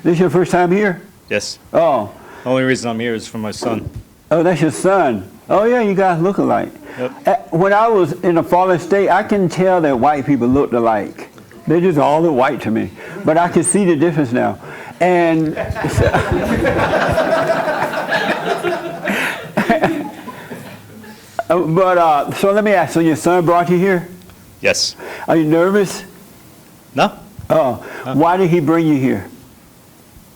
This your first time here? Yes. Oh. The only reason I'm here is for my son. Oh, that's your son. Oh, yeah, you guys look alike. Yep. When I was in a fallen state, I can tell that white people looked alike. They just all look white to me. But I can see the difference now. And so let me ask, so your son brought you here? Yes. Are you nervous? No. Oh, No. Why did he bring you here?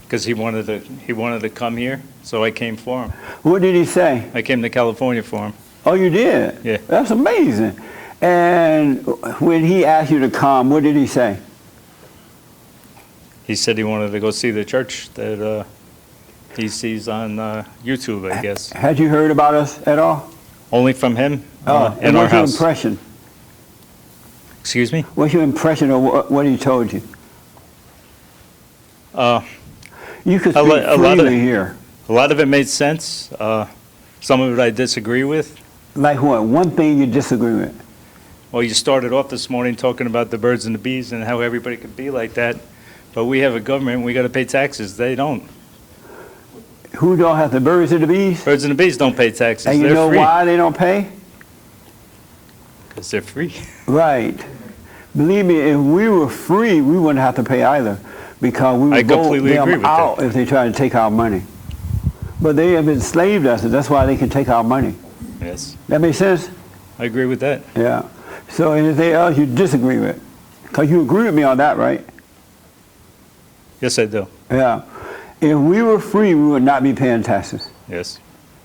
Because he wanted to come here, so I came for him. What did he say? I came to California for him. Oh, you did? Yeah. That's amazing. And when he asked you to come, what did he say? He said he wanted to go see the church that he sees on YouTube, I guess. Had you heard about us at all? Only from him in our what's your house. impression? Excuse me? What's your impression of what he told you? You could speak freely here. A lot of it made sense. Some of it I disagree with. Like what? One thing you disagree with? Well, you started off this morning talking about the birds and the bees and how everybody could be like that. But we have a government, we got to pay taxes. They don't. Who don't have the birds and the bees? Birds and the bees don't pay taxes. And you They're know free. why they don't pay? Because they're free. Right. Believe me, if we were free, we wouldn't have to pay either, because we would vote them out if they try to take our money. But they have enslaved us, and that's why they can take our money. Yes. That makes sense? I agree with that. Yeah. So anything else you disagree with? Because you agree with me on that, right? Yes, I do. Yeah. If we were free, we would not be paying taxes. Yes.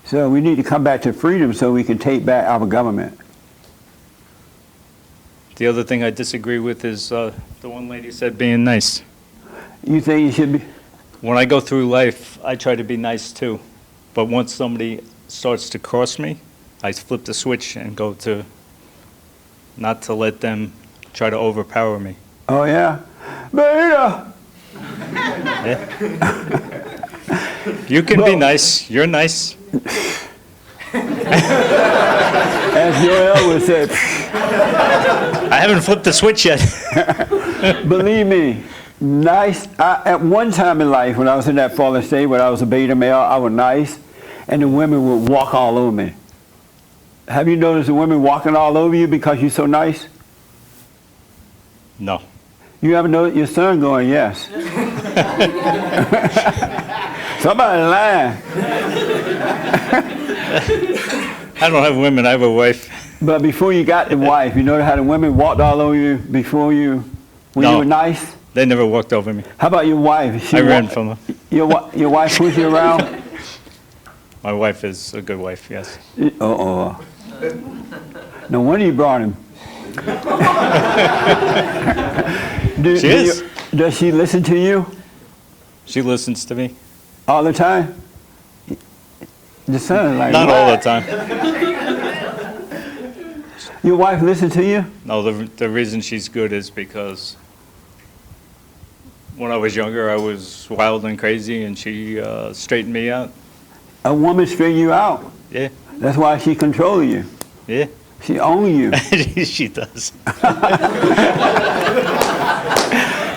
So we need to come back to freedom so we can take back our government. The other thing I disagree with is the one lady said being nice. You think you should be? When I go through life, I try to be nice too. But once somebody starts to cross me, I flip the switch and go to not to let them try to overpower me. Oh, yeah? Beta! Yeah. You can be nice. You're nice. As Joel would say, I haven't flipped the switch yet. believe me, nice. At one time in life, when I was in that fallen state, when I was a beta male, I was nice, and the women would walk all over me. Have you noticed the women walking all over you because you're so nice? No. You haven't noticed your son going, yes. Somebody lying. I don't have women, I have a wife. But before you got the wife, you notice how the women walked all over you before you, when you were nice? They never walked over me. How about your wife? I ran from her. Your wife pushed you around? My wife is a good wife, yes. Uh-oh. No wonder you brought him. She is. Does she listen to you She listens to me. all the time? The son is like, Not what? all the time. Your wife listen to you? No, the reason she's good is because when I was younger, I was wild and crazy, and she straightened me out. A woman straighten you out. Yeah. That's why she controls you. Yeah. She owns you. She does.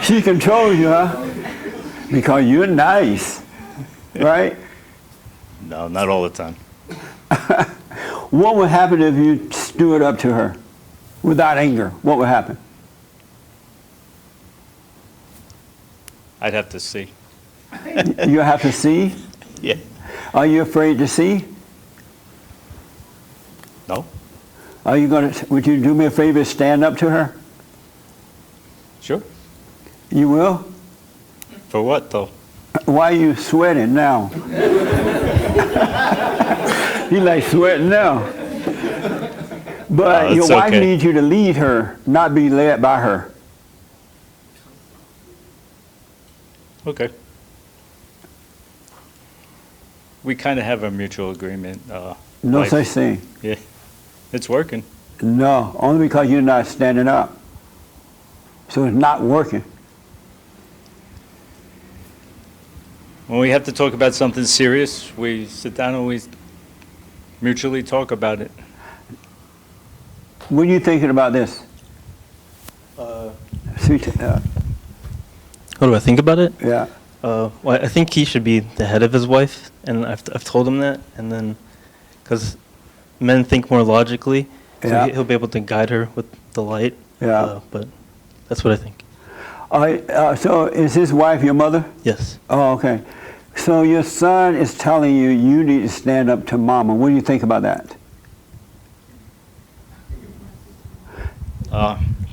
She controls you, huh? Because you're nice, right? No, not all the time. What would happen if you stood up to her without anger? What would happen? I'd have to see. You have to see? Yeah. Are you afraid to see? No. Are you gonna? Would you do me a favor, stand up to her? Sure. You will? For what, though? Why are you sweating now? You like sweating now. But your wife needs you to lead her, not be led by her. Okay. We kind of have a mutual agreement. No such thing. Yeah. It's working. No, only because you're not standing up. So it's not working. When we have to talk about something serious, we sit down and we mutually talk about it. What are you thinking about this? What do I think about it? Yeah. Well, I think he should be the head of his wife, and I've told him that, and then, because men think more logically, so Yeah. he'll be able to guide her with the light. Yeah. But that's what I think. All right, so is his wife your mother? Yes. Oh, okay. So your son is telling you you need to stand up to mama. What do you think about that?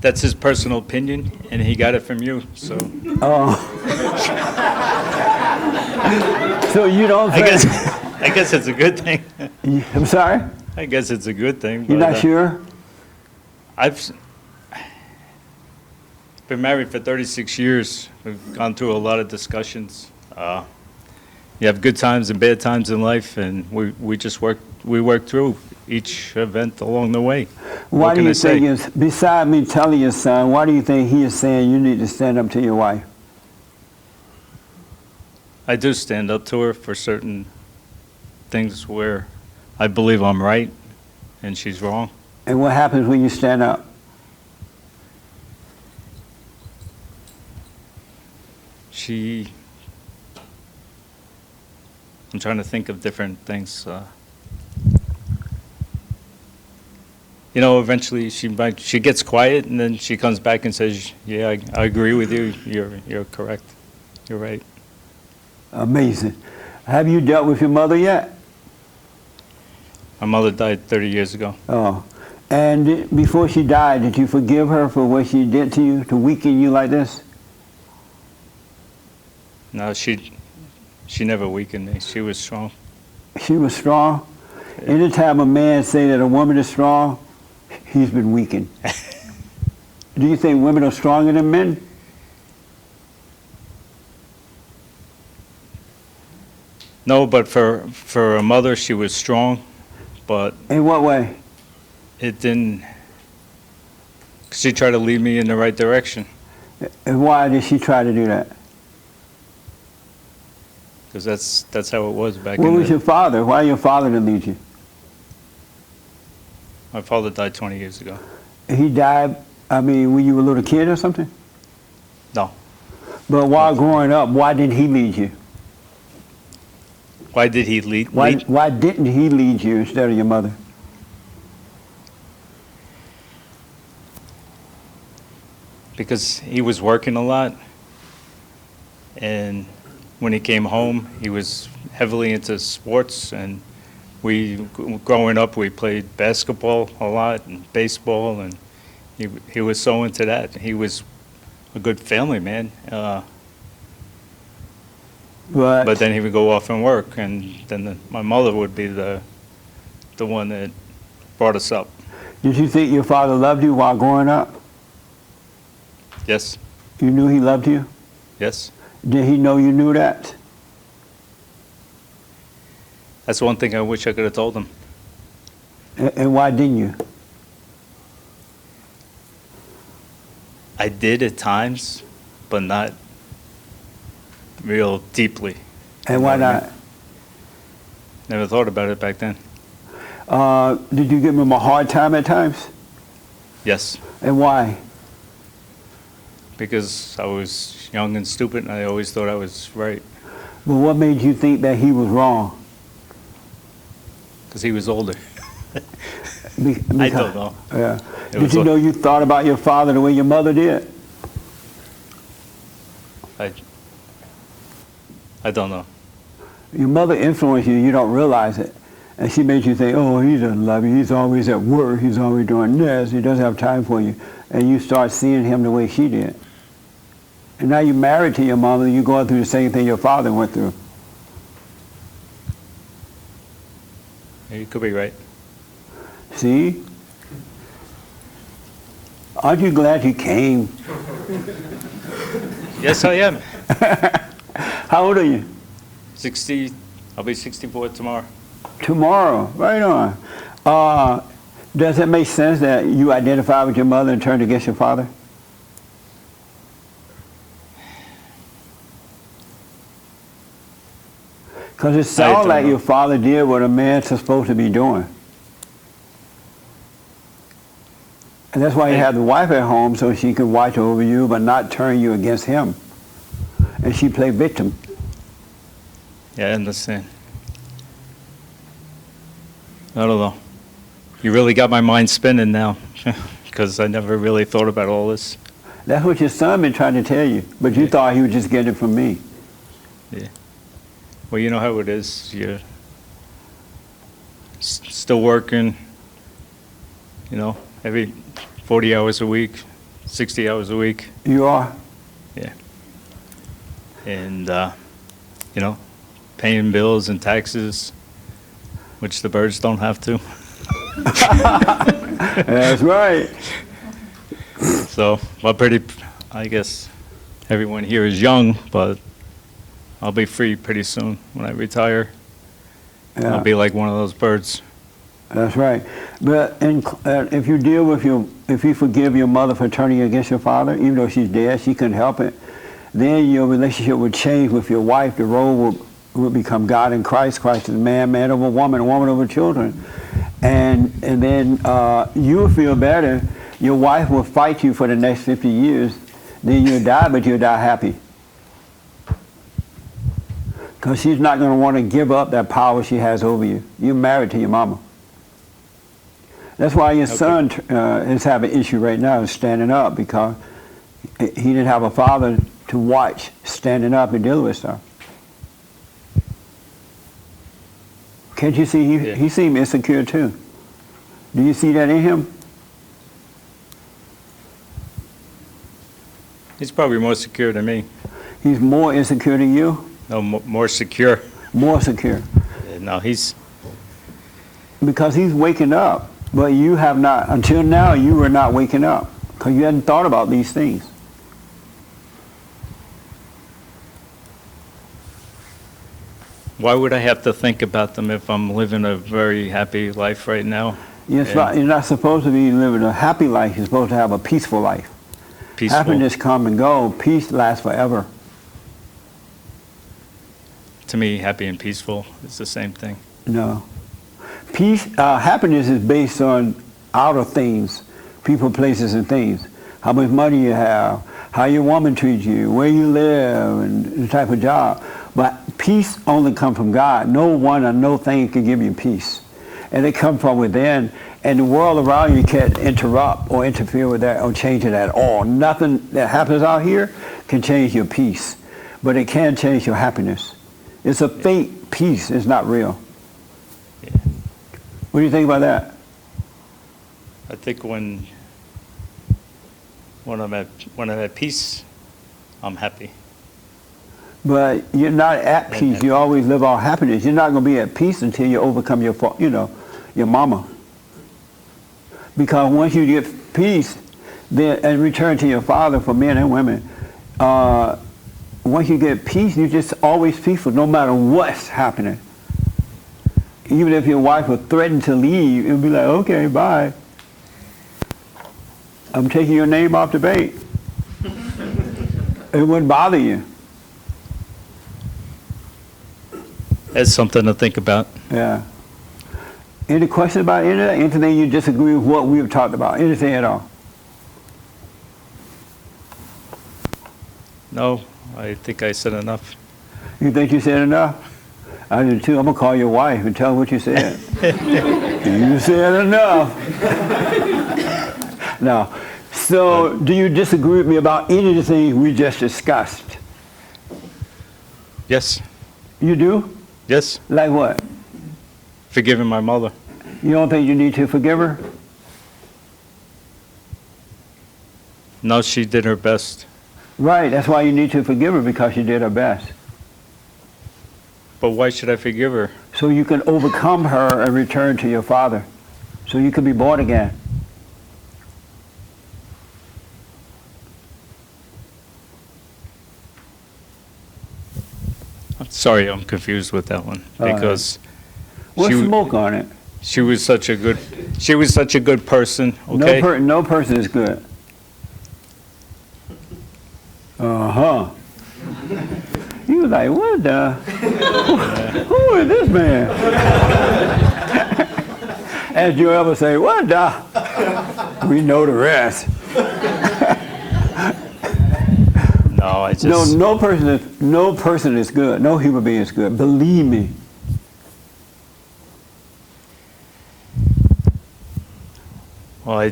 That's his personal opinion, and he got it from you, so Oh. So you don't I think... guess it's a good thing. I'm sorry? I guess it's a good thing. You're but, not sure? I've been married for 36 years. We've gone through a lot of discussions. You have good times and bad times in life, and we just work through each event along the way. Why What do can you I say? think, beside me telling your son, why do you think he is saying you need to stand up to your wife? I do stand up to her for certain things where I believe I'm right and she's wrong. And what happens when you stand up? I'm trying to think of different things. Eventually she gets quiet, and then she comes back and says, "Yeah, I agree with you. You're correct. You're right." Amazing. Have you dealt with your mother yet? My mother died 30 years ago. Oh. And before she died, did you forgive her for what she did to you, to weaken you like this? No, she never weakened me. She was strong. She was strong? Anytime a man say that a woman is strong, he's been weakened. Do you think women are stronger than men? No, but for a mother, she was strong, but In what way? it didn't. She tried to lead me in the right direction, And why did she try to do that? because that's how it was back Where in was your father? Why your father didn't lead you? My father died 20 years ago. He died, when you were a little kid or something? No. But while growing up, why didn't he lead you? Why did he lead? Why didn't he lead you instead of your mother? Because he was working a lot, and when he came home, he was heavily into sports, and growing up, we played basketball a lot and baseball, and he was so into that. He was a good family man, but then he would go off and work, and then my mother would be the one that brought us up. Did you think your father loved you while growing up? Yes, You knew he loved you? yes. Did he know you knew that? That's one thing I wish I could have told him. And why didn't you? I did at times, but not real deeply. And why not? Never thought about it back then. Did you give him a hard time at times? Yes, And why? because I was young and stupid, and I always thought I was right, But what made you think that he was wrong? because he was older. Be- I because- don't know. Yeah. It Did was you a- know you thought about your father the way your mother did? I don't know. Your mother influenced you, you don't realize it. And she made you think, oh, he doesn't love you. He's always at work. He's always doing this. He doesn't have time for you. And you start seeing him the way she did. And now you're married to your mother, you're going through the same thing your father went through. You could be right. See? Aren't you glad you came? Yes, I am. How old are you? 60. I'll be 64 tomorrow. Tomorrow, right on. Does it make sense that you identify with your mother and turned against your father? Because it sounds don't like know. your father did what a man's supposed to be doing. And that's why you have the wife at home, so she can watch over you but not turn you against him. and she played victim. Yeah, I understand. I don't know. You really got my mind spinning now, because I never really thought about all this. That's what your son been trying to tell you, but you thought he was just getting it from me. Yeah. Well, you know how it is. You're still working, you know, every 40 hours a week, 60 hours a week. You are? Yeah. And, you know, paying bills and taxes, which the birds don't have to. That's right. So, well, I guess everyone here is young, but I'll be free pretty soon when I retire. Yeah. I'll be like one of those birds. That's right. But if you forgive your mother for turning against your father, even though she's dead, she couldn't help it, then your relationship would change with your wife. The role would become God in Christ. Christ is man, man over woman, woman over children. And then you will feel better. Your wife will fight you for the next 50 years. Then you'll die, but you'll die happy. Because she's not going to want to give up that power she has over you. You're married to your mama. That's why your son is having an issue right now, standing up, because he didn't have a father to watch standing up and deal with stuff. Can't you see he seemed insecure too? Do you see that in him? He's probably more secure than me. He's more insecure than you? No, more secure. More secure. No, he's... Because he's waking up, but you have not, until now you were not waking up, because you hadn't thought about these things. Why would I have to think about them if I'm living a very happy life right now? Yes, right. You're not supposed to be living a happy life. You're supposed to have a peaceful life. Peaceful. Happiness come and go. Peace lasts forever. To me, happy and peaceful is the same thing. No. Peace, happiness is based on outer things, people, places, and things. How much money you have, how your woman treats you, where you live, and the type of job. But peace only comes from God. No one or no thing can give you peace. And it comes from within. And the world around you can't interrupt or interfere with that or change it at all. Nothing that happens out here can change your peace. But it can change your happiness. It's a fake peace. It's not real. Yeah. What do you think about that? I think when I'm at peace, I'm happy. But you're not at peace. You always live on happiness. You're not going to be at peace until you overcome your mama. Because once you get peace, then and return to your father for men and women, once you get peace, you're just always peaceful, no matter what's happening. Even if your wife would threaten to leave, it'll be like, okay, bye. I'm taking your name off the bait. It wouldn't bother you. That's something to think about. Yeah. Any questions about any of that? Anything you disagree with what we've talked about? Anything at all? No, I think I said enough. You think you said enough? I do too. I'm going to call your wife and tell her what you said. You said enough. Now, so do you disagree with me about any of the things we just discussed? Yes. You do? Yes. Like what? Forgiving my mother. You don't think you need to forgive her? No, she did her best. Right, that's why you need to forgive her, because she did her best. But why should I forgive her? So you can overcome her and return to your father. So you can be born again. I'm sorry, I'm confused with that one because What's smoke on it? she was such a good person. Okay. No person is good. Uh-huh. You was like, what the? Who is this man? As you ever say, what the? We know the rest. No, I No, just, no person is good. No human being is good. Believe me. well,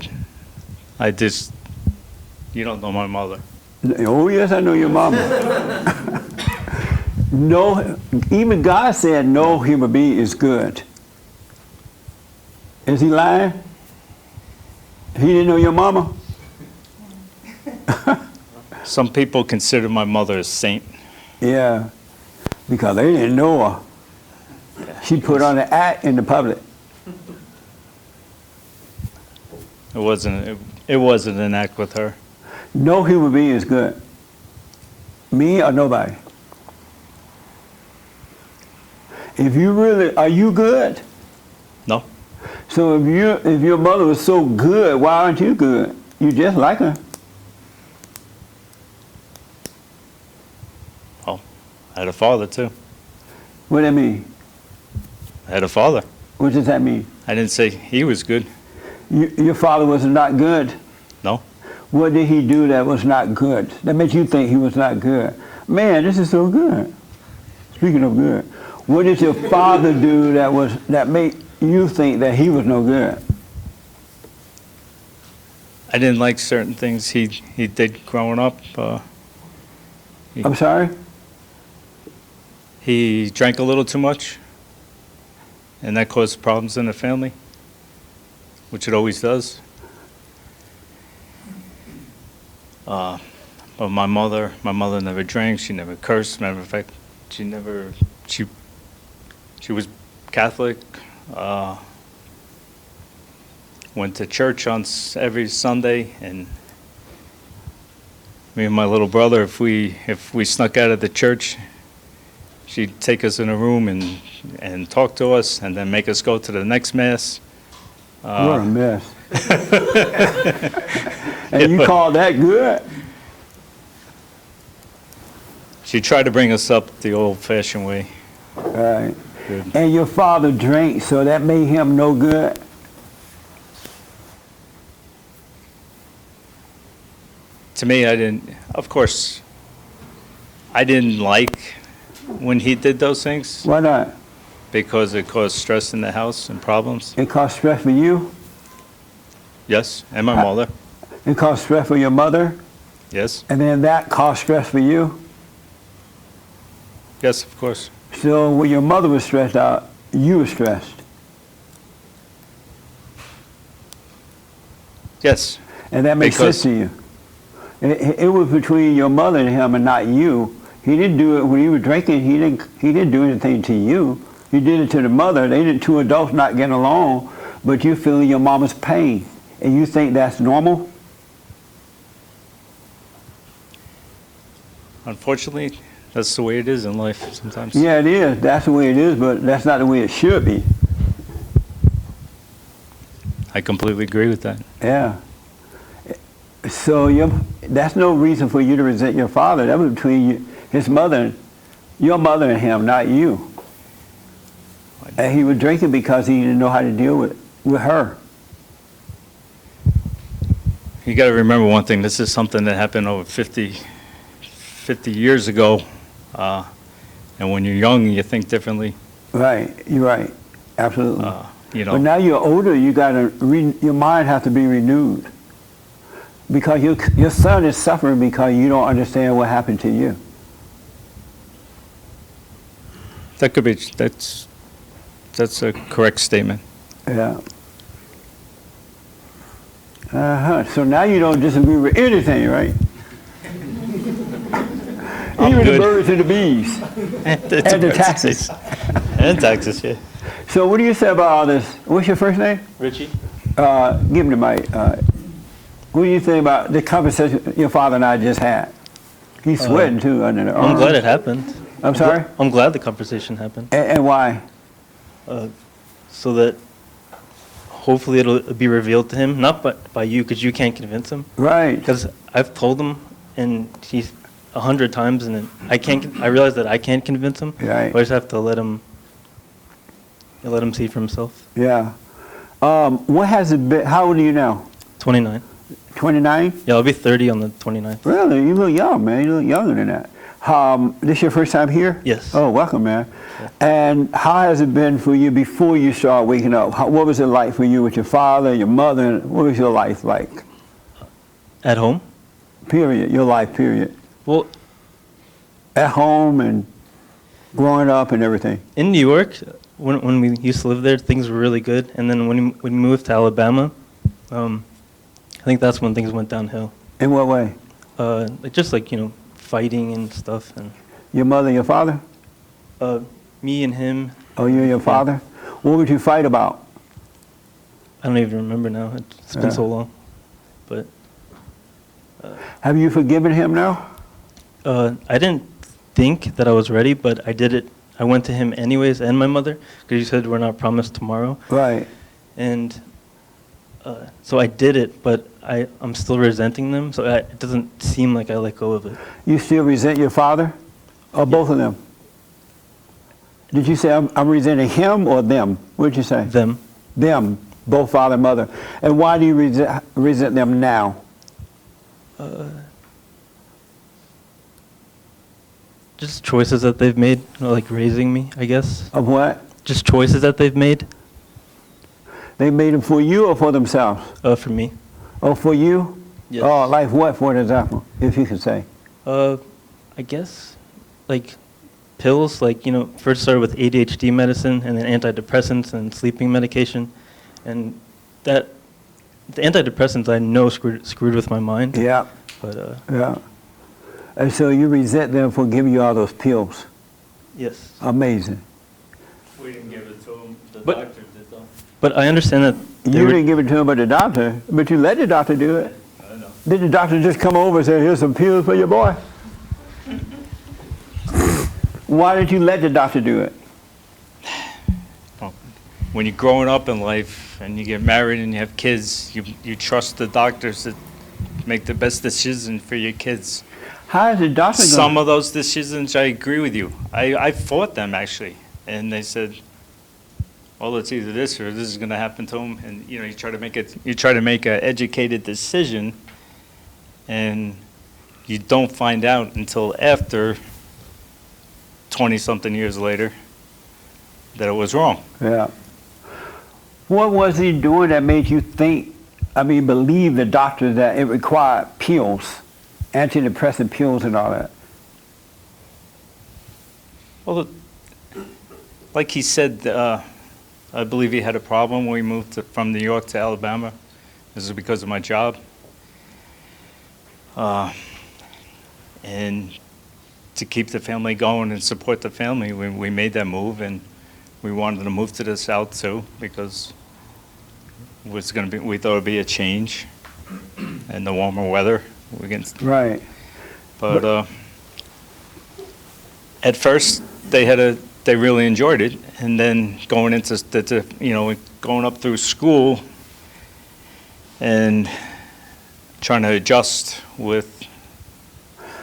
I just, you don't know my mother. Oh yes, I know your mama. No, even God said no human being is good. Is he lying? He didn't know your mama? Some people consider my mother a saint. Yeah, because they didn't know her. She put on an act in the public. It wasn't an act with her. No human being is good. Me or nobody. If you really, are you good? No, So if your mother was so good, why aren't you good? You just like her. oh, I had a father too. What does that mean? I had a father. What does that mean? I didn't say he was good. Your father was not good. No, What did he do that was not good? That makes you think he was not good. Man, this is so good. Speaking of good, what did your father do that made you think that he was no good? I didn't like certain things he did growing up. I'm sorry? He drank a little too much, and that caused problems in the family, which it always does. But my mother never drank. She never cursed. Matter of fact, she was Catholic. Went to church on every Sunday, and me and my little brother, if we snuck out of the church, she'd take us in a room and talk to us, and then make us go to the next mass. What a mess. And you call that good? She tried to bring us up the old-fashioned way. Right. Good. And your father drank, so that made him no good? To me, of course, I didn't like when he did those things Why not? because it caused stress in the house and problems. It caused stress for you? Yes, and my mother. It caused stress for your mother? Yes, And then that caused stress for you? yes, of course. So when your mother was stressed out, you were stressed. Yes, And that makes Because- sense to you. It was between your mother and him and not you. He didn't do it when he was drinking. He didn't do anything to you. He did it to the mother. They did two adults not getting along, but you feeling your mama's pain. And you think that's normal? unfortunately, that's the way it is in life sometimes. Yeah, it is. That's the way it is, but that's not the way it should be. I completely agree with that. Yeah. So that's no reason for you to resent your father. That was between his mother, your mother and him, not you. And he was drinking because he didn't know how to deal with her. You got to remember one thing. This is something that happened over 50 years ago. And when you're young, you think differently. Right. You're right. Absolutely. You But know, now you're older. You got to your mind has to be renewed because your son is suffering because you don't understand what happened to you. that could be, that's a correct statement. Yeah. So now you don't disagree with anything, right? I'm Even good. the birds and the bees. And the taxes. And taxes, yeah. So what do you say about all this? What's your first name? Richie? Give me the mic. What do you think about the conversation your father and I just had? He's sweating too under the I'm arm. glad it happened. I'm sorry? I'm glad the conversation happened. And why? So that hopefully it'll be revealed to him, not by you, because you can't convince him. Right. Because I've told him, and he's 100 times, and I realize that I can't convince him. Right. I just have to let him see for himself. Yeah. What has it been? How old are you now? 29. 29? Yeah, I'll be 30 on the 29th. Really? You look young, man. You look younger than that. This your first time here? Yes. Oh, welcome, man. Yeah. And how has it been for you before you started waking up? What was it like for you with your father, your mother? What was your life like? At home? Period. Your life, period. Well, At home and growing up and everything. in New York, when we used to live there, things were really good. And then when we moved to Alabama, I think that's when things went downhill. In what way? Just like, fighting and stuff. And Your mother, your father? me and him, Oh, you and your father? What would you fight about? I don't even remember now. It's been so long. But Have you forgiven him now? I didn't think that I was ready, but I did it. I went to him anyways, and my mother, because you said we're not promised tomorrow. Right. And so I did it, but I'm still resenting them, so it doesn't seem like I let go of it. You still resent your father? Or both of them? Did you say I'm resenting him or them? What did you say? Them. Them, both father and mother. And why do you resent them now? Just choices that they've made, like raising me, I guess. Of what? Just choices that they've made They made them for you or for themselves? for me. Oh, for you? Yes. Oh, like what, for example, if you could say? I guess, like pills, like, first started with ADHD medicine and then antidepressants and sleeping medication. And the antidepressants I know screwed with my mind. Yeah, But, yeah. And so you resent them for giving you all those pills. yes. Amazing. We didn't give it to him. The But- doctor did, though. But I understand that You didn't give it to him but the doctor, but you let the doctor do it. I know. Did the doctor just come over and say, here's some pills for your boy? Why did you let the doctor do it? Well, when you're growing up in life and you get married and you have kids, you trust the doctors to make the best decision for your kids. How is the doctor Some going? of those decisions, I agree with you. I fought them, actually. And they said, well, it's either this or this is going to happen to him. And, you try to make an educated decision, and you don't find out until after 20-something years later that it was wrong. Yeah. What was he doing that made you believe the doctor that it required pills, antidepressant pills and all that? Well, like he said, I believe he had a problem when we moved from New York to Alabama. This is because of my job. And to keep the family going and support the family, we made that move, and we wanted to move to the South too, because we thought it would be a change and the warmer weather. Right. But at first they really enjoyed it, and then going going up through school and trying to adjust with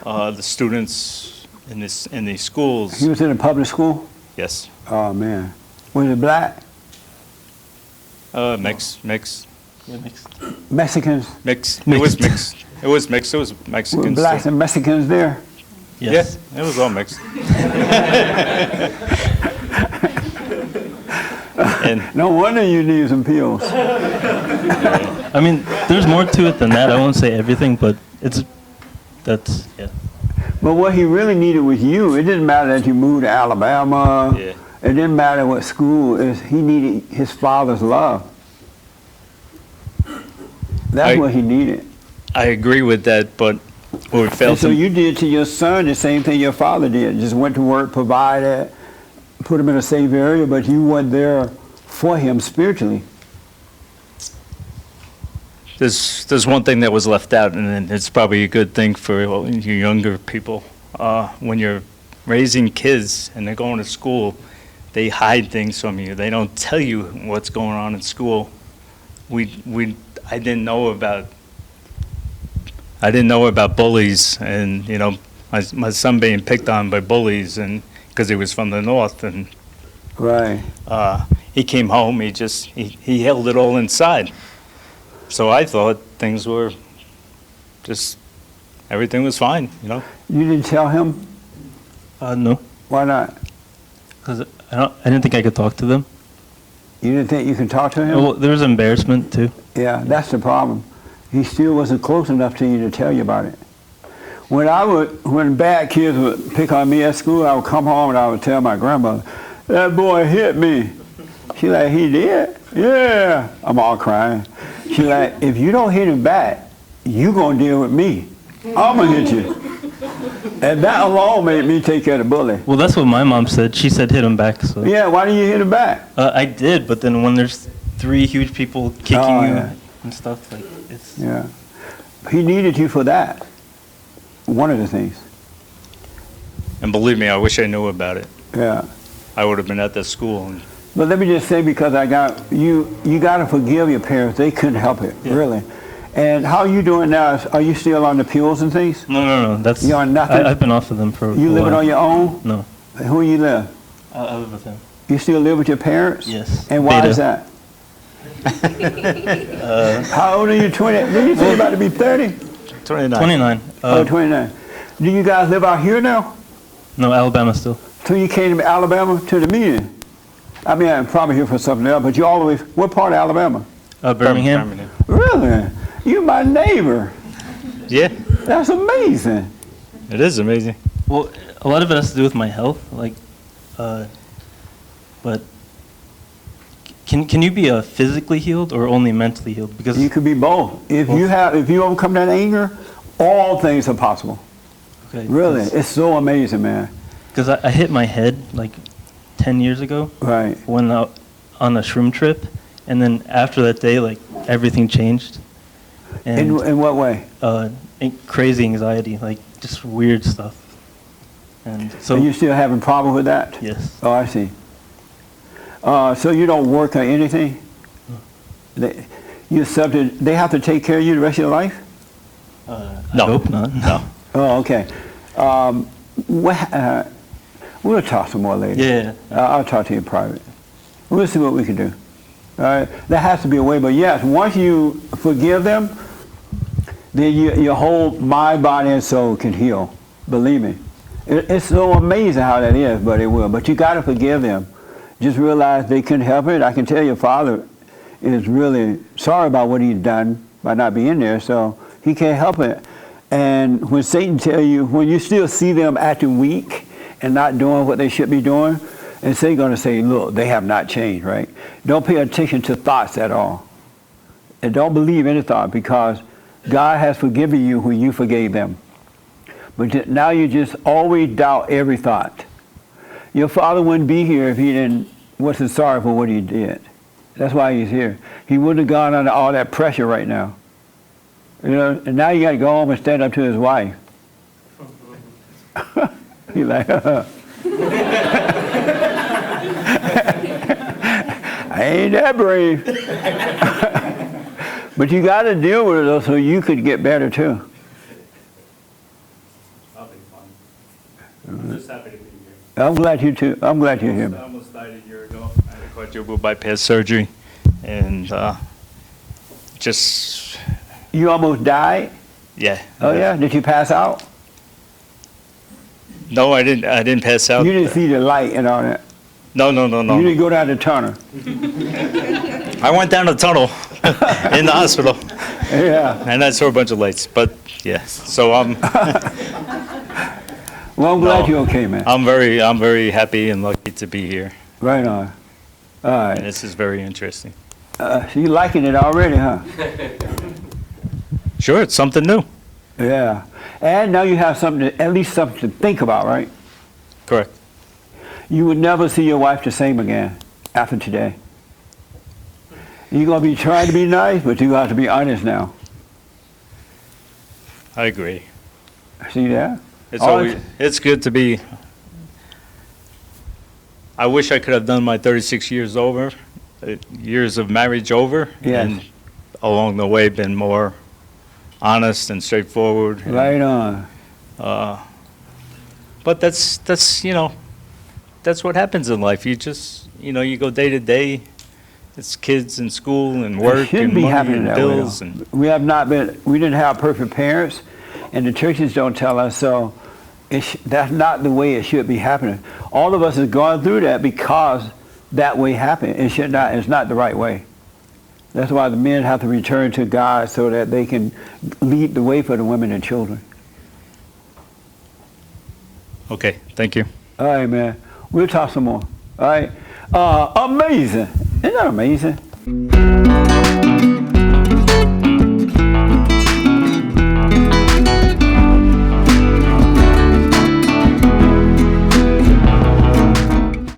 the students in these schools. He was in a public school? Yes. Oh, man. Was it black? Mixed. Yeah, mixed. Mexicans? It was mixed. It was mixed. It was Were Mexicans. blacks too. and Mexicans there? Yes. Yeah, it was all mixed. And No wonder you need some pills. I mean, there's more to it than that. I won't say everything, but yeah. But what he really needed was you. It didn't matter that you moved to Alabama. Yeah. It didn't matter what school. He needed his father's love. That's what he needed. I agree with that, but what we failed And so to you did to your son the same thing your father did. Just went to work, provided, put him in a safe area, but you weren't there for him spiritually. There's one thing that was left out, and it's probably a good thing for you younger people. When you're raising kids and they're going to school, they hide things from you. They don't tell you what's going on in school. I didn't know about bullies, and my son being picked on by bullies, and because he was from the north, and Right. he came home. He held it all inside. So I thought things were just everything was fine, you know. You didn't tell him? No, Why not? because I didn't think I could talk to them. You didn't think you could talk to him? Well, there was embarrassment too. Yeah, that's the problem. He still wasn't close enough to you to tell you about it. When bad kids would pick on me at school, I would come home and I would tell my grandmother, that boy hit me. She like, he did? Yeah. I'm all crying. She like, if you don't hit him back, you gonna deal with me. I'm gonna hit you. And that alone made me take care of the bully. Well, that's what my mom said. She said hit him back. So Yeah, why didn't you hit him back? I did, but then when there's 3 huge people kicking Oh, you yeah. and stuff, like it's. Yeah. He needed you for that. One of the things. And believe me, I wish I knew about it. Yeah. I would have been at that school. And But let me just say, because I got you got to forgive your parents. They couldn't help it, Yeah. really. And how are you doing now? Are you still on the pills and things? No. That's. You're on nothing? I've been off of them for. You a living while. on your own? No, Who you live? I live with him. You still live with your parents? Yes. And why Beta. is that? How old are you? 20? Did you say you're about to be 30? 29. 29. Oh, 29. Do you guys live out here now? No, Alabama still. So you came to Alabama to the meeting? I mean, I'm probably here for something else, but you all the way, what part of Alabama? Birmingham. Really? You my neighbor. Yeah, That's amazing. it is amazing. Well, a lot of it has to do with my health, like, but can you be physically healed or only mentally healed? Because You could be both. If you overcome that anger, all things are possible. okay, Really, it's so amazing, man. because I hit my head like 10 years ago Right. when on a shroom trip, and then after that day, like everything changed, and In what way? crazy anxiety, like just weird stuff, and so Are you still having problem with that? yes, Oh, I see. So you don't work or anything? You're subject. They have to take care of you the rest of your life? No. I hope not. No. Oh, okay. We'll talk some more later. Yeah. I'll talk to you in private. We'll see what we can do. All right. There has to be a way, but yes, once you forgive them, then your whole mind, body, and soul can heal. Believe me. It's so amazing how that is, but it will. But you got to forgive them. Just realize they couldn't help it. I can tell your father is really sorry about what he's done by not being there, so he can't help it. And when Satan tell you, when you still see them acting weak and not doing what they should be doing, and Satan's going to say, look, they have not changed, right? Don't pay attention to thoughts at all. And don't believe any thought, because God has forgiven you when you forgave them. But now you just always doubt every thought. Your father wouldn't be here if he wasn't sorry for what he did. That's why he's here. He wouldn't have gone under all that pressure right now. You know, and now you got to go home and stand up to his wife. He's like, I ain't that brave. But you got to deal with it though, so you could get better too. I'll be fine. I'm just happy to be here. I'm glad you too. I'm glad you're here. I almost died a year ago. I had a quadruple bypass surgery, and just You almost died? yeah. Oh yeah? Did you pass out? No, I didn't. I didn't pass out. You didn't see the light and all that. No. You didn't go down the tunnel. I went down the tunnel in the hospital, Yeah. and I saw a bunch of lights. But yeah, so Well, I'm glad No. you're okay, man. I'm very happy and lucky to be here, Right on. All and right. this is very interesting. So you liking it already, huh? Sure, it's something new. Yeah. And now you have something, at least something to think about, right? Correct. You would never see your wife the same again after today. You're going to be trying to be nice, but you have to be honest now. I agree. See that? It's All always, it's good to be. I wish I could have done my 36 years years of marriage over, Yes. and along the way been more honest and straightforward. and, Right on. But that's that's what happens in life. You just you go day to day. It's kids in school and work shouldn't and be money happening and that way, bills though. and We didn't have perfect parents, and the churches don't tell us, so that's not the way it should be happening. All of us have gone through that because that way happened. It's not the right way. That's why the men have to return to God so that they can lead the way for the women and children. okay, thank you. All right, man. We'll talk some more. All right. Amazing. Isn't that amazing?